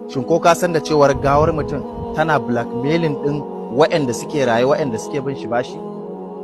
shin ko ka san da cewar gawar mutum tana blackmailing din waɗanda suke raye waɗanda suke bin shi bashi?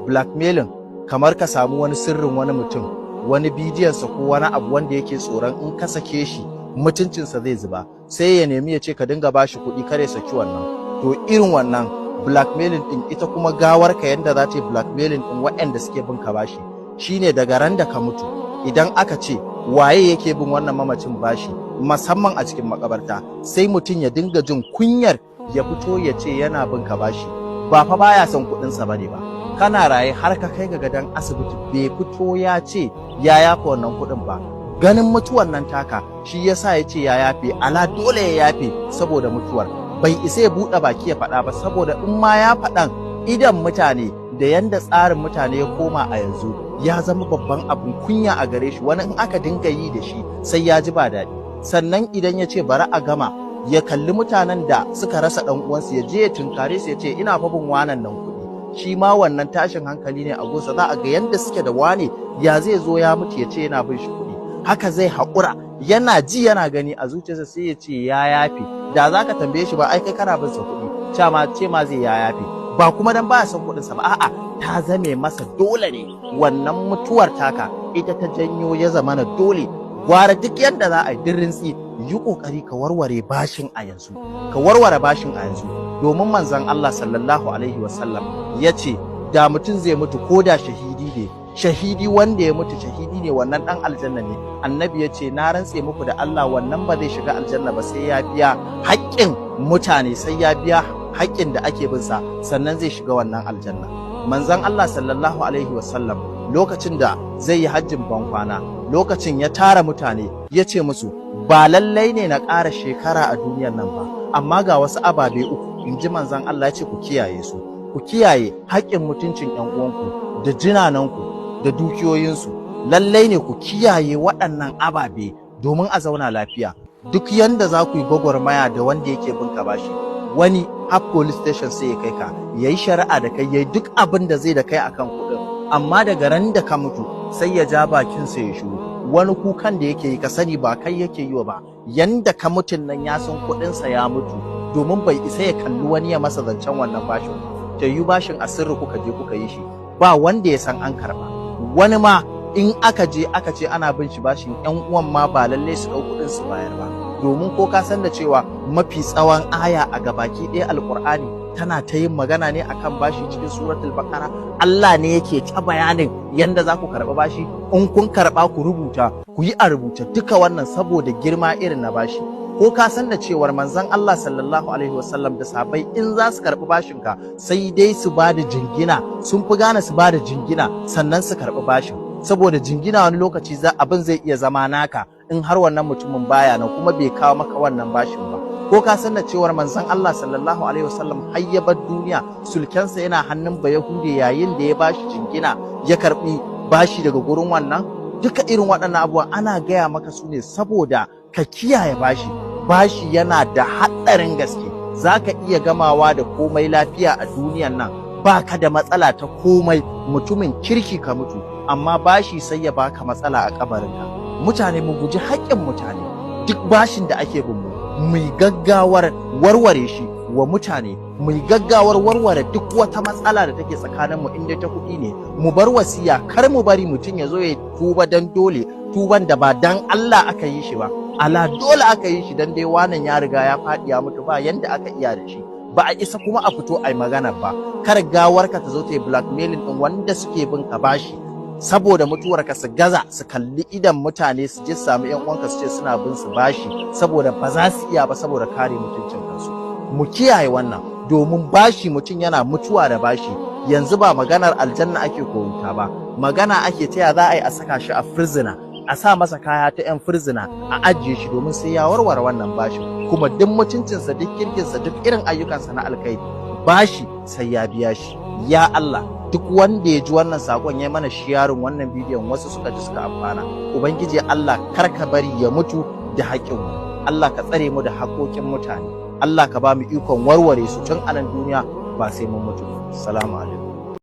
Blackmailing kamar ka samu wani sirrin wani mutum, wani bidiyonsa ko wani abu wanda yake tsoron in ka sake shi mutuncinsa zai zuba, sai ya nemi ya ce ka dinga bashi kuɗi kare saki wannan. To irin wannan blackmailing din ita kuma gawar ka yanda za ta yi blackmailing din waɗanda suke bin ka bashi shine daga ran da ka mutu idan aka ce waye yake bin wannan mamacin bashi musamman a cikin makabarta, sai mutum ya dinga jin kunyar ya fito ya ce yana bin ka bashi, ba fa baya son kuɗinsa bane ba. Kana raye har ka kai ga gadon asibiti bai fito ya ce ya yafe wannan kuɗin ba, ganin mutuwar nan taka shi yasa ya ce ya yafe, ala dole ya yafe saboda mutuwar, bai isa ya buɗe baki ya faɗa ba saboda in ma ya faɗan idan mutane da yanda tsarin mutane ya koma a yanzu ya zama babban abin kunya a gare shi, wani in aka dinga yi da shi sai ya ji ba daɗi. Sannan idan ya ce bari a gama ya kalli mutanen da suka rasa ɗan uwansu ya je ya tunkare su ya ce ina fa bin wanan nan kuɗi, shi ma wannan tashin hankali ne a gosa. Za a ga yanda suke da wane ya zai zo ya mutu ya ce yana bin shi kuɗi, haka zai haƙura yana ji yana gani a zuciyarsa sai ya ce ya yafe. Da za ka tambaye shi ba ai kai kana bin sa kuɗi, ce ma zai ya yafe, ba kuma dan baya son kuɗinsa ba, a'a ta zame masa dole ne. Wannan mutuwar taka ita ta janyo ya zama na dole. Gwara duk yadda za a yi dirrinsi yi kokari ka warware bashin a yanzu, ka warware bashin a yanzu, domin manzon Allah sallallahu alaihi wasallam ya ce da mutum zai mutu ko da shahidi ne, shahidi wanda ya mutu shahidi ne wannan dan aljanna ne. Annabi ya ce na rantse muku da Allah wannan ba zai shiga aljanna ba sai ya biya haƙƙin mutane, sai ya biya haƙƙin da ake bin sa sannan zai shiga wannan aljanna. Manzon Allah sallallahu alaihi wasallam lokacin da zai yi hajjin bankwana, lokacin ya tara mutane ya ce musu ba lallai ne na ƙara shekara a duniyar nan ba, amma ga wasu ababe uku in ji manzon Allah ya ce ku kiyaye su. Ku kiyaye haƙƙin mutuncin ƴan uwanku da jinananku da dukiyoyinsu, lallai ne ku kiyaye waɗannan ababe domin a zauna lafiya. Duk yanda za ku yi gwagwarmaya da wanda yake bin ka bashi, wani har police station sai ya kai ka yayi shari'a da kai, yayi duk abin da zai da kai akan kuɗin, amma daga ran da ka mutu sai ya ja bakin sa ya shiru. Wani kukan da yake yi ka sani ba kai yake yi ba, yanda ka mutun nan ya san kuɗin sa ya mutu, domin bai isa ya kalli wani ya masa zancen wannan bashin. Ta yi bashin a sirri kuka je kuka yi shi, ba wanda ya san an karba. Wani ma in aka je aka ce ana bin shi bashin, ƴan uwan ma ba lalle su ɗau kuɗin su bayar ba, domin ko ka san da cewa mafi tsawon aya a gabaki ɗaya alƙur'ani tana ta yin magana ne akan bashi cikin suratul baqara. Allah ne yake ta bayanin yanda za ku karɓa bashi, in kun karɓa ku rubuta, ku yi a rubuce duka wannan saboda girma irin na bashi. Ko ka san da cewar manzon Allah sallallahu alaihi wasallam da sahabbai in za su karɓi bashinka sai dai su ba da jingina, sun fi gane su ba da jingina sannan su karɓi bashin, saboda jingina wani lokaci abin zai iya zama naka in har wannan mutumin baya nan kuma bai kawo maka wannan bashin ba. Ko ka san da cewar manzon Allah sallallahu alaihi wasallam har ya bar duniya sulkensa yana hannun Bayahude yayin da ya bashi jingina ya karɓi bashi daga gurin wannan. Duka irin waɗannan abubuwa ana gaya maka su ne saboda ka kiyaye bashi. Bashi yana da haɗarin gaske, za ka iya gamawa da komai lafiya a duniyan nan, ba ka da matsala ta komai, mutumin kirki ka mutu, amma bashi sai ya baka matsala a kabarinka. Mutane mu guji haƙƙin mutane, duk bashin da ake bin mu yi gaggawar warware shi wa mutane, mu yi gaggawar warware duk wata matsala da take tsakaninmu inda ta kuɗi ne, mu bar wasiya, kar mu bari mutum ya zo ya tuba dan dole, tuban da ba dan Allah aka yi shi ba, ala dole aka yi shi dan dai wannan ya riga ya faɗi ya mutu ba yanda aka iya da shi, ba a isa kuma a fito ai magana ba. Kar gawarka ta zo ta yi blackmailing din wanda suke bin ka bashi saboda mutuwarka, su gaza su kalli idan mutane su je su samu ƴan uwanka su ce suna bin su bashi saboda ba za su iya ba saboda kare mutuncin kansu. Mu kiyaye wannan, domin bashi mutum yana mutuwa da bashi. Yanzu ba maganar aljanna ake koruta ba, magana ake taya za a yi a saka shi a firzina, a sa masa kaya ta 'yan firzina a ajiye shi domin sai ya warware wannan bashin, kuma duk mutuncinsa duk kirkinsa duk irin ayyukansa na alkhairi bashi sai ya biya shi. Ya Allah, duk wanda ya ji wannan sakon ya mana shiyarin wannan bidiyon wasu suka ji suka amfana, ubangiji Allah kar ka bari ya mutu da haƙƙinmu, Allah ka tsare mu da haƙoƙin mutane, Allah ka ba mu ikon warware su tun a nan duniya ba sai mun mutu. Assalamu alaikum.